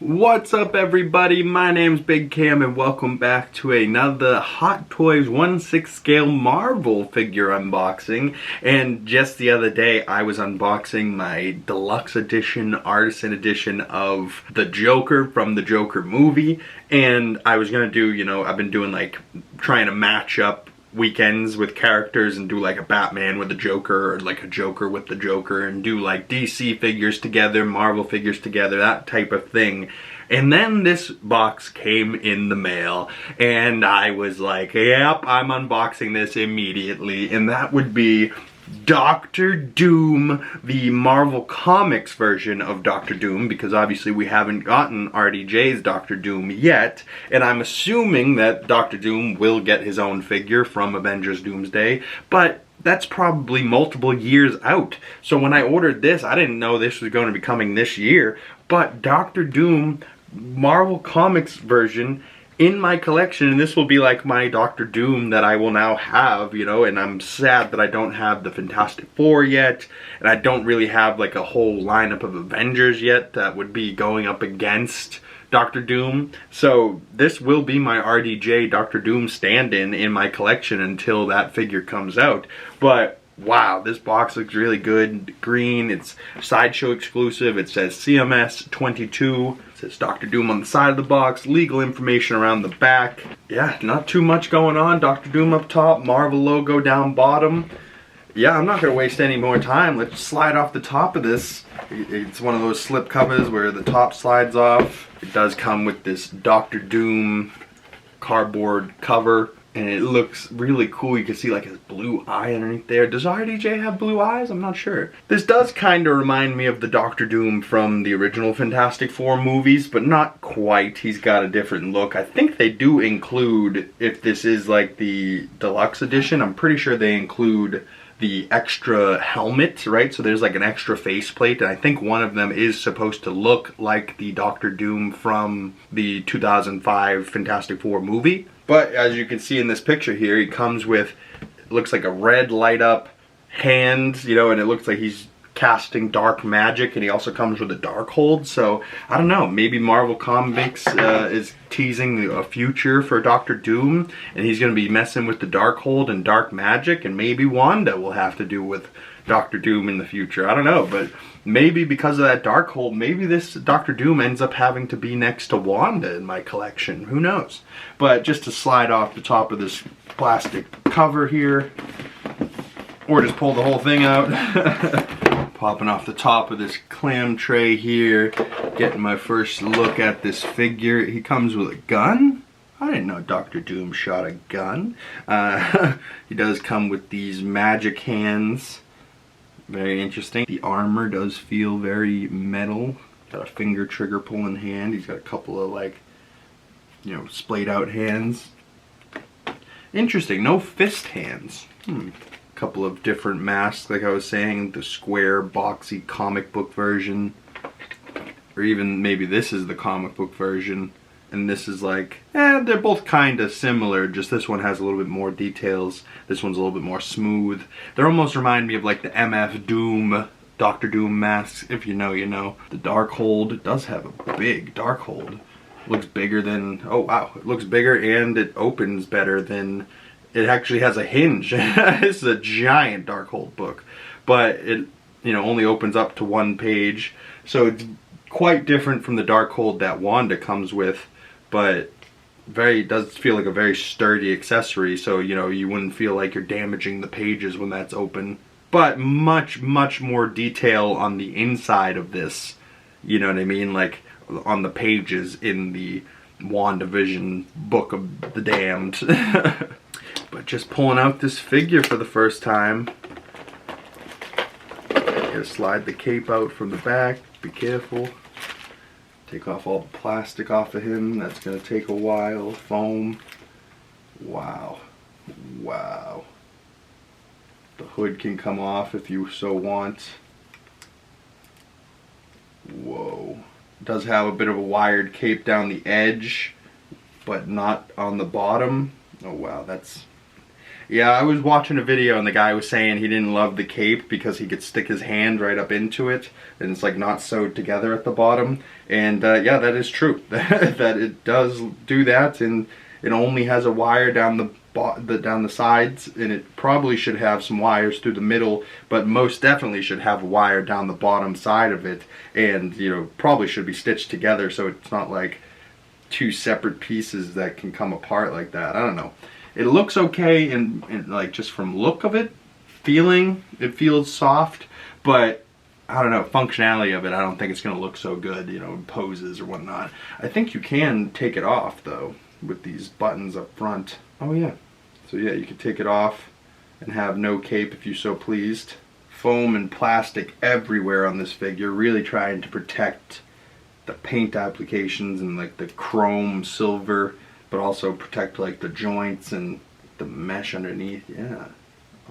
What's up everybody, my name's Big Cam and welcome back to another Hot Toys 1/6 scale Marvel figure unboxing. And just the other day I was unboxing my deluxe edition, artisan edition of the Joker from the Joker movie. And I was gonna do, I've been doing like trying to match up weekends with characters and do like a Batman with the Joker or like a Joker with the Joker and do like DC figures together, Marvel figures together, that type of thing. And then this box came in the mail and I was like, yep, I'm unboxing this immediately. And that would be Doctor Doom, the Marvel Comics version of Doctor Doom, because obviously we haven't gotten RDJ's Doctor Doom yet, and I'm assuming that Doctor Doom will get his own figure from Avengers Doomsday, but that's probably multiple years out. So when I ordered this, I didn't know this was going to be coming this year, but Doctor Doom Marvel Comics version in my collection, and this will be like my Doctor Doom that I will now have, and I'm sad that I don't have the Fantastic Four yet, and I don't really have like a whole lineup of Avengers yet that would be going up against Doctor Doom. So this will be my RDJ Doctor Doom stand-in in my collection until that figure comes out. But wow, this box looks really good. Green, it's Sideshow exclusive. It says CMS 22. It says Doctor Doom on the side of the box. Legal information around the back. Yeah, not too much going on. Doctor Doom up top, Marvel logo down bottom. Yeah, I'm not going to waste any more time. Let's slide off the top of this. It's one of those slip covers where the top slides off. It does come with this Doctor Doom cardboard cover. And it looks really cool. You can see like his blue eye underneath there. Does RDJ have blue eyes? I'm not sure. This does kind of remind me of the Doctor Doom from the original Fantastic Four movies, but not quite. He's got a different look. I think they do include, if this is like the deluxe edition, I'm pretty sure they include the extra helmet, right? So there's like an extra faceplate, and I think one of them is supposed to look like the Doctor Doom from the 2005 Fantastic Four movie. But as you can see in this picture here, he comes with, it looks like a red light up hand, and it looks like he's casting dark magic, and he also comes with a dark hold. So I don't know, maybe Marvel Comics is teasing a future for Doctor Doom, and he's going to be messing with the dark hold and dark magic, and maybe Wanda will have to do with Doctor Doom in the future. I don't know, but maybe because of that dark hold, maybe this Doctor Doom ends up having to be next to Wanda in my collection. Who knows? But just to slide off the top of this plastic cover here, or just pull the whole thing out. Popping off the top of this clam tray here, getting my first look at this figure. He comes with a gun. I didn't know Doctor Doom shot a gun. He does come with these magic hands. Very interesting. The armor does feel very metal. Got a finger trigger pulling hand. He's got a couple of like, splayed out hands. Interesting. No fist hands. Couple of different masks, like I was saying. The square, boxy comic book version. Or even maybe this is the comic book version. And this is like, they're both kind of similar, just this one has a little bit more details. This one's a little bit more smooth. They almost remind me of like the MF Doom, Doctor Doom masks. If you know, you know. The dark hold, it does have a big dark hold. It looks bigger than, oh wow, it looks bigger and it opens better than, it actually has a hinge. This is a giant dark hold book. But it, only opens up to one page. So it's quite different from the dark hold that Wanda comes with. But does feel like a very sturdy accessory, so you wouldn't feel like you're damaging the pages when that's open. But much more detail on the inside of this, you know what I mean, like on the pages in the WandaVision Book of the Damned. But just pulling out this figure for the first time. Gotta slide the cape out from the back, be careful. Take off all the plastic off of him. That's going to take a while. Foam. Wow. Wow. The hood can come off if you so want. Whoa. It does have a bit of a wired cape down the edge, but not on the bottom. Oh wow, that's... Yeah, I was watching a video and the guy was saying he didn't love the cape because he could stick his hand right up into it and it's like not sewed together at the bottom. And yeah, that is true. That it does do that, and it only has a wire down down the sides, and it probably should have some wires through the middle, but most definitely should have a wire down the bottom side of it, and you know, probably should be stitched together so it's not like two separate pieces that can come apart like that. I don't know. It looks okay, and like just from look of it, it feels soft, but I don't know, functionality of it, I don't think it's gonna look so good, you know, in poses or whatnot. I think you can take it off though with these buttons up front. Oh yeah. So yeah, you could take it off and have no cape if you're so pleased. Foam and plastic everywhere on this figure, really trying to protect the paint applications and like the chrome silver, but also protect like the joints and the mesh underneath. Yeah.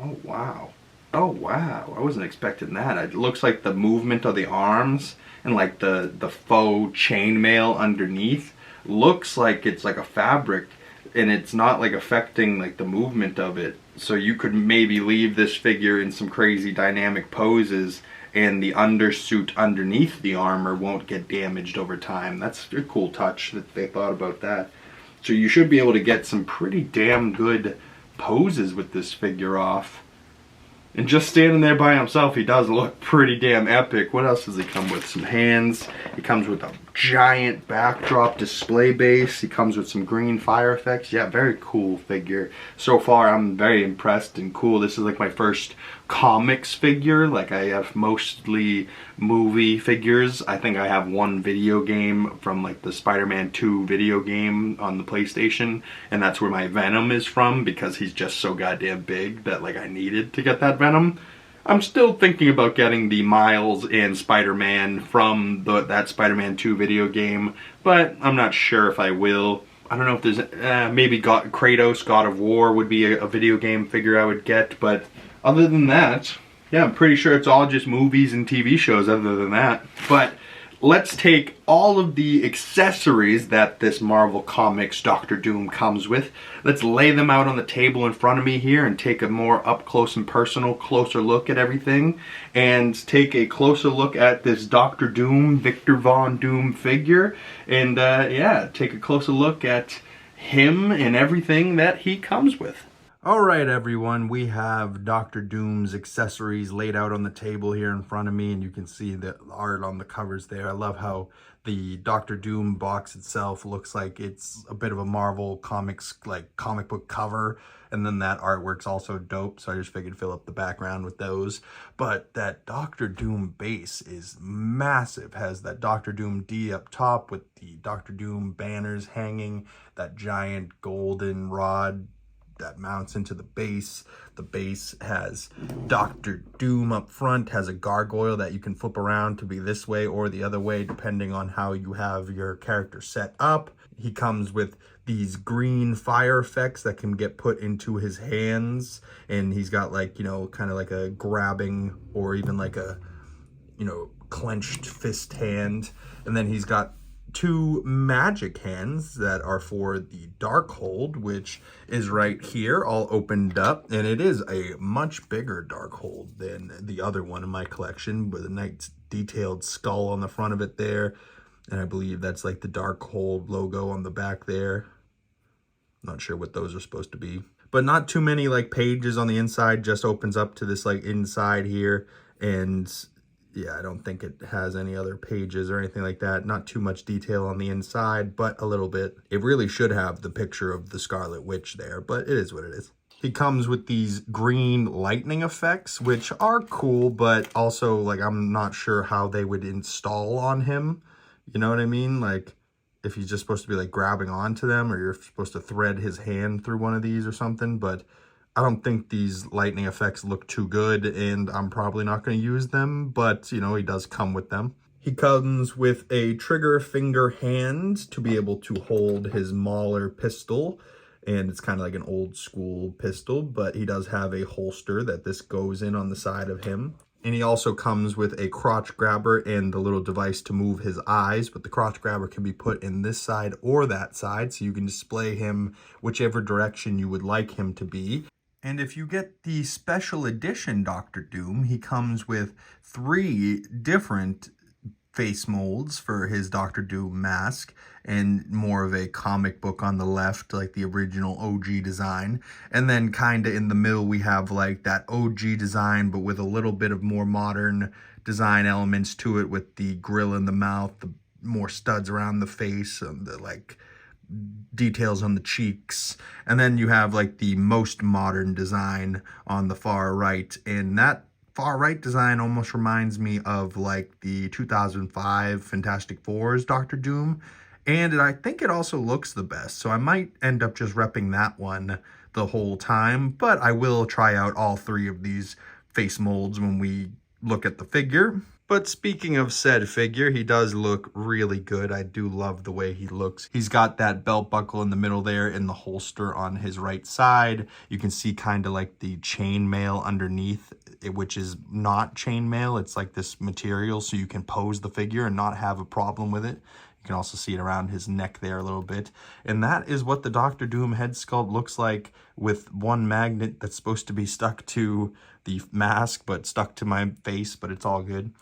Oh wow. Oh wow. I wasn't expecting that. It looks like the movement of the arms and like the faux chainmail underneath looks like it's like a fabric, and it's not like affecting like the movement of it. So you could maybe leave this figure in some crazy dynamic poses and the undersuit underneath the armor won't get damaged over time. That's a cool touch that they thought about that. So you should be able to get some pretty damn good poses with this figure off. And just standing there by himself, he does look pretty damn epic. What else does he come with? Some hands. He comes with a giant backdrop display base. He comes with some green fire effects. Yeah, very cool figure. So far, I'm very impressed and cool. This is like my first comics figure. Like, I have mostly movie figures. I think I have one video game from like the Spider-Man 2 video game on the PlayStation, and that's where my Venom is from, because he's just so goddamn big that like I needed to get that Venom. I'm still thinking about getting the Miles and Spider-Man from that Spider-Man 2 video game, but I'm not sure if I will. I don't know if there's maybe Kratos God of War would be a video game figure I would get, but other than that, yeah, I'm pretty sure it's all just movies and TV shows other than that. But let's take all of the accessories that this Marvel Comics Doctor Doom comes with. Let's lay them out on the table in front of me here and take a more up close and personal, closer look at everything. And take a closer look at this Doctor Doom, Victor Von Doom figure. And yeah, take a closer look at him and everything that he comes with. Alright everyone, we have Doctor Doom's accessories laid out on the table here in front of me, and you can see the art on the covers there. I love how the Doctor Doom box itself looks like it's a bit of a Marvel Comics, like comic book cover, and then that artwork's also dope, so I just figured fill up the background with those. But that Doctor Doom base is massive, has that Doctor Doom D up top with the Doctor Doom banners hanging, that giant golden rod that mounts into the base. The base has Doctor Doom up front, has a gargoyle that you can flip around to be this way or the other way depending on how you have your character set up. He comes with these green fire effects that can get put into his hands, and he's got like, you know, kind of like a grabbing or even like a, you know, clenched fist hand. And then he's got two magic hands that are for the Darkhold, which is right here all opened up, and it is a much bigger Darkhold than the other one in my collection, with a nice detailed skull on the front of it there, and I believe that's like the Darkhold logo on the back there. Not sure what those are supposed to be, but not too many like pages on the inside, just opens up to this like inside here. And yeah, I don't think it has any other pages or anything like that. Not too much detail on the inside, but a little bit. It really should have the picture of the Scarlet Witch there, but it is what it is. He comes with these green lightning effects, which are cool, but also like I'm not sure how they would install on him. You know what I mean? Like if he's just supposed to be like grabbing onto them, or you're supposed to thread his hand through one of these or something, but I don't think these lightning effects look too good, and I'm probably not going to use them, but, you know, he does come with them. He comes with a trigger finger hand to be able to hold his Mauler pistol, and it's kind of like an old school pistol, but he does have a holster that this goes in on the side of him. And he also comes with a crotch grabber and the little device to move his eyes, but the crotch grabber can be put in this side or that side, so you can display him whichever direction you would like him to be. And if you get the special edition Doctor Doom, he comes with 3 different face molds for his Doctor Doom mask, and more of a comic book on the left, like the original OG design. And then kind of in the middle, we have like that OG design, but with a little bit of more modern design elements to it, with the grill in the mouth, the more studs around the face, and the like details on the cheeks. And then you have like the most modern design on the far right, and that far right design almost reminds me of like the 2005 Fantastic Four's Doctor Doom, and I think it also looks the best, so I might end up just repping that one the whole time. But I will try out all 3 of these face molds when we look at the figure. But speaking of said figure, he does look really good. I do love the way he looks. He's got that belt buckle in the middle there in the holster on his right side. You can see kind of like the chainmail underneath, which is not chainmail. It's like this material, so you can pose the figure and not have a problem with it. You can also see it around his neck there a little bit. And that is what the Doctor Doom head sculpt looks like, with one magnet that's supposed to be stuck to the mask, but stuck to my face, but it's all good.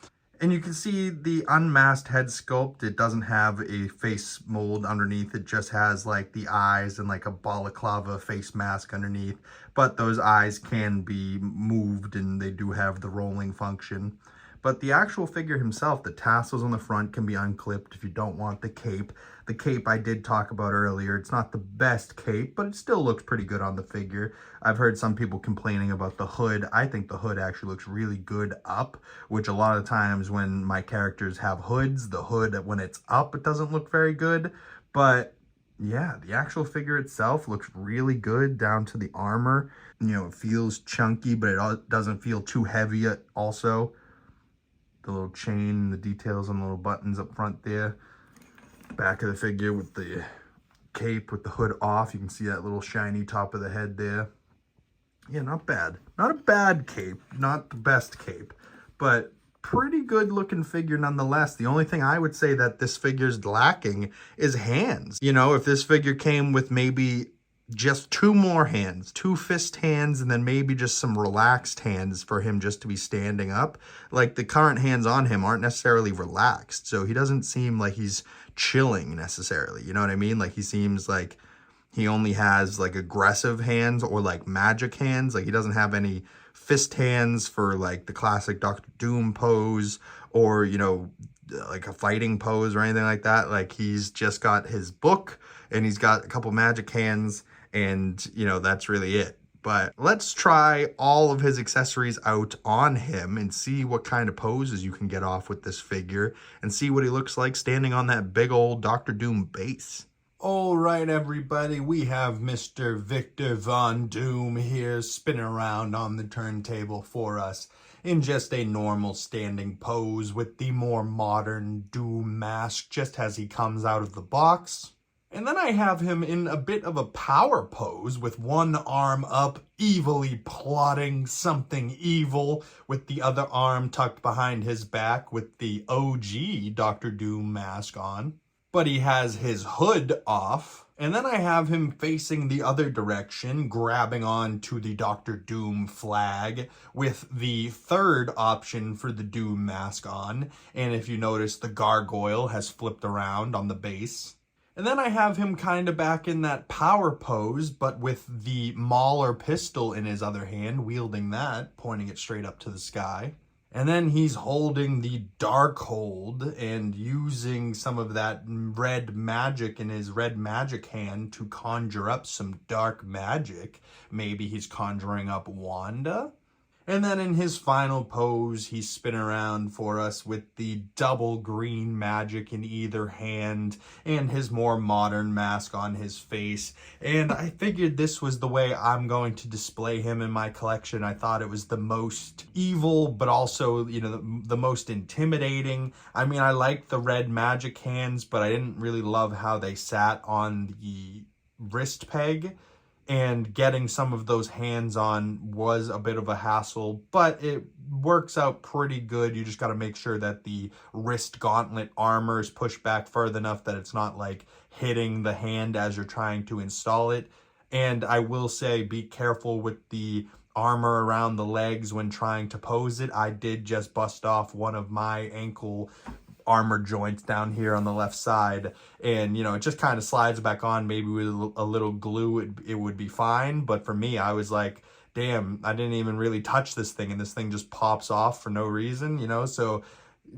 And you can see the unmasked head sculpt. It doesn't have a face mold underneath. It just has like the eyes and like a balaclava face mask underneath. But those eyes can be moved, and they do have the rolling function. But the actual figure himself, the tassels on the front can be unclipped if you don't want the cape. The cape I did talk about earlier. It's not the best cape, but it still looks pretty good on the figure. I've heard some people complaining about the hood. I think the hood actually looks really good up, which a lot of times when my characters have hoods, the hood, when it's up, it doesn't look very good. But yeah, the actual figure itself looks really good down to the armor. You know, it feels chunky, but it doesn't feel too heavy also. The little chain, the details on the little buttons up front there. Back of the figure with the cape with the hood off. You can see that little shiny top of the head there. Yeah, not bad. Not a bad cape. Not the best cape. But pretty good looking figure nonetheless. The only thing I would say that this figure's lacking is hands. You know, if this figure came with maybe just 2 more hands, 2 fist hands, and then maybe just some relaxed hands for him just to be standing up. Like, the current hands on him aren't necessarily relaxed, so he doesn't seem like he's chilling necessarily, you know what I mean? Like, he seems like he only has like aggressive hands or like magic hands. Like, he doesn't have any fist hands for like the classic Doctor Doom pose, or, you know, like a fighting pose or anything like that. Like, he's just got his book and he's got a couple magic hands, and, you know, that's really it. But let's try all of his accessories out on him and see what kind of poses you can get off with this figure, and see what he looks like standing on that big old Doctor Doom base. All right, everybody, we have Mr. Victor Von Doom here spinning around on the turntable for us in just a normal standing pose with the more modern Doom mask, just as he comes out of the box. And then I have him in a bit of a power pose with one arm up, evilly plotting something evil, with the other arm tucked behind his back with the OG Doctor Doom mask on. But he has his hood off. And then I have him facing the other direction, grabbing on to the Doctor Doom flag with the third option for the Doom mask on. And if you notice, the gargoyle has flipped around on the base. And then I have him kind of back in that power pose, but with the Mauler pistol in his other hand, wielding that, pointing it straight up to the sky. And then he's holding the Darkhold and using some of that red magic in his red magic hand to conjure up some dark magic. Maybe he's conjuring up Wanda? And then in his final pose, he's spinning around for us with the double green magic in either hand and his more modern mask on his face. And I figured this was the way I'm going to display him in my collection. I thought it was the most evil, but also, you know, the most intimidating. I mean, I liked the red magic hands, but I didn't really love how they sat on the wrist peg. And getting some of those hands on was a bit of a hassle, but it works out pretty good. You just got to make sure that the wrist gauntlet armor is pushed back further enough that it's not like hitting the hand as you're trying to install it. And I will say, be careful with the armor around the legs when trying to pose it. I did just bust off one of my ankle armor joints down here on the left side, and you know, it just kind of slides back on. Maybe with a little glue it would be fine, but for me, I was like, damn, I didn't even really touch this thing and this thing just pops off for no reason, you know. So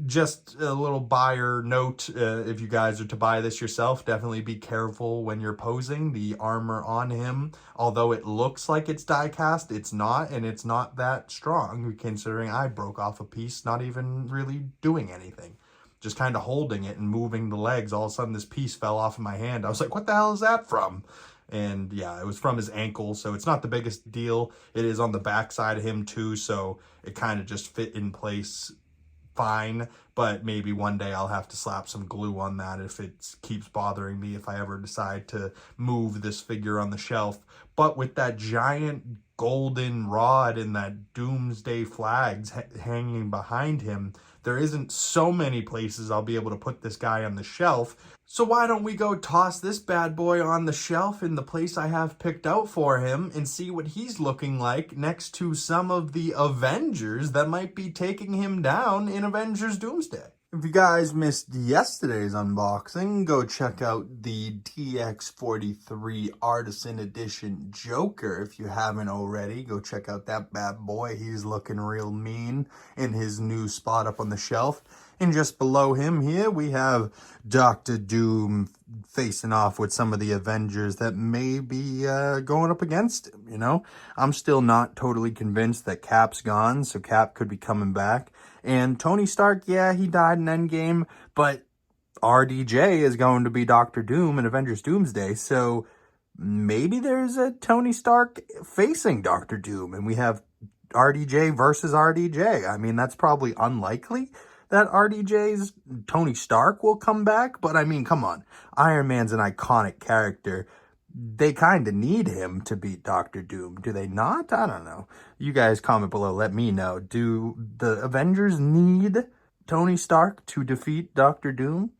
just a little buyer note, if you guys are to buy this yourself, definitely be careful when you're posing. The armor on him, although it looks like it's die cast, it's not, and it's not that strong considering I broke off a piece not even really doing anything, just kind of holding it and moving the legs. All of a sudden this piece fell off of my hand. I was like, what the hell is that from? And yeah, it was from his ankle, so it's not the biggest deal. It is on the back side of him too, so it kind of just fit in place fine, but maybe one day I'll have to slap some glue on that if it keeps bothering me, if I ever decide to move this figure on the shelf. But with that giant golden rod and that Doomsday flags hanging behind him, there isn't so many places I'll be able to put this guy on the shelf. So why don't we go toss this bad boy on the shelf in the place I have picked out for him and see what he's looking like next to some of the Avengers that might be taking him down in Avengers Doomsday. If you guys missed yesterday's unboxing, go check out the TX43 Artisan Edition Joker. If you haven't already, go check out that bad boy. He's looking real mean in his new spot up on the shelf. And just below him here, we have Dr. Doom facing off with some of the Avengers that may be going up against him, you know? I'm still not totally convinced that Cap's gone, so Cap could be coming back. And Tony Stark, yeah, he died in Endgame, but RDJ is going to be Dr. Doom in Avengers Doomsday, so maybe there's a Tony Stark facing Dr. Doom, and we have RDJ versus RDJ. I mean, that's probably unlikely that RDJ's Tony Stark will come back, but I mean, come on. Iron Man's an iconic character. They kind of need him to beat Dr. Doom, do they not? I don't know. You guys comment below, let me know. Do the Avengers need Tony Stark to defeat Dr. Doom?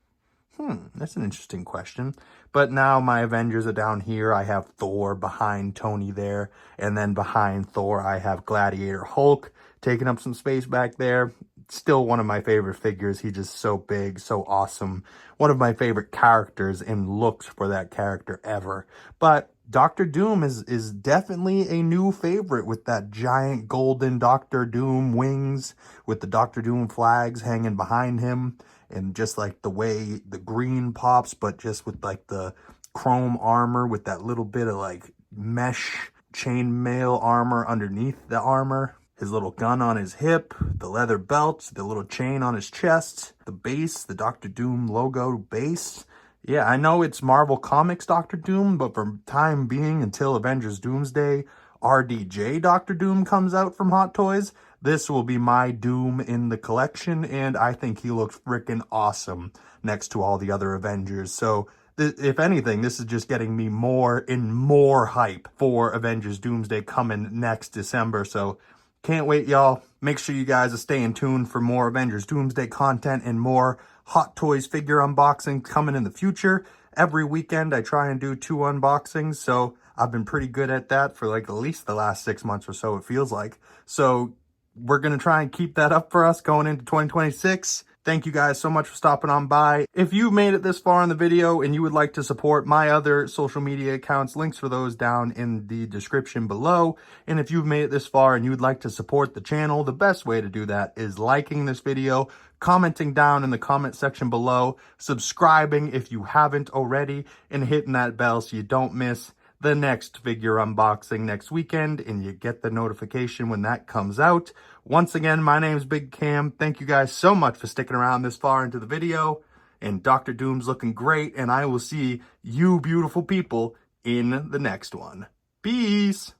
That's an interesting question. But now my Avengers are down here. I have Thor behind Tony there, and then behind Thor I have Gladiator Hulk taking up some space back there. Still one of my favorite figures. He's just so big, so awesome. One of my favorite characters and looks for that character ever. But Dr. Doom is definitely a new favorite with that giant golden Dr. Doom wings with the Dr. Doom flags hanging behind him, and just like the way the green pops, but just with like the chrome armor with that little bit of like mesh chainmail armor underneath the armor. His little gun on his hip, the leather belt, the little chain on his chest, the base, the Dr. Doom logo base. Yeah, I know it's Marvel Comics Dr. Doom, but for time being, until Avengers Doomsday, RDJ Dr. Doom comes out from Hot Toys, this will be my Doom in the collection, and I think he looks freaking awesome next to all the other Avengers. So if anything, this is just getting me more and more hype for Avengers Doomsday coming next December. So can't wait, y'all. Make sure you guys are staying tuned for more Avengers Doomsday content and more Hot Toys figure unboxings coming in the future. Every weekend I try and do 2 unboxings, so I've been pretty good at that for like at least the last 6 months or so, it feels like. So we're going to try and keep that up for us going into 2026. Thank you guys so much for stopping on by. If you've made it this far in the video and you would like to support my other social media accounts, links for those down in the description below. And if you've made it this far and you would like to support the channel, the best way to do that is liking this video, commenting down in the comment section below, subscribing if you haven't already, and hitting that bell so you don't miss the next figure unboxing next weekend, and you get the notification when that comes out. Once again, my name's Big Cam. Thank you guys so much for sticking around this far into the video, and Dr. Doom's looking great, and I will see you beautiful people in the next one. Peace!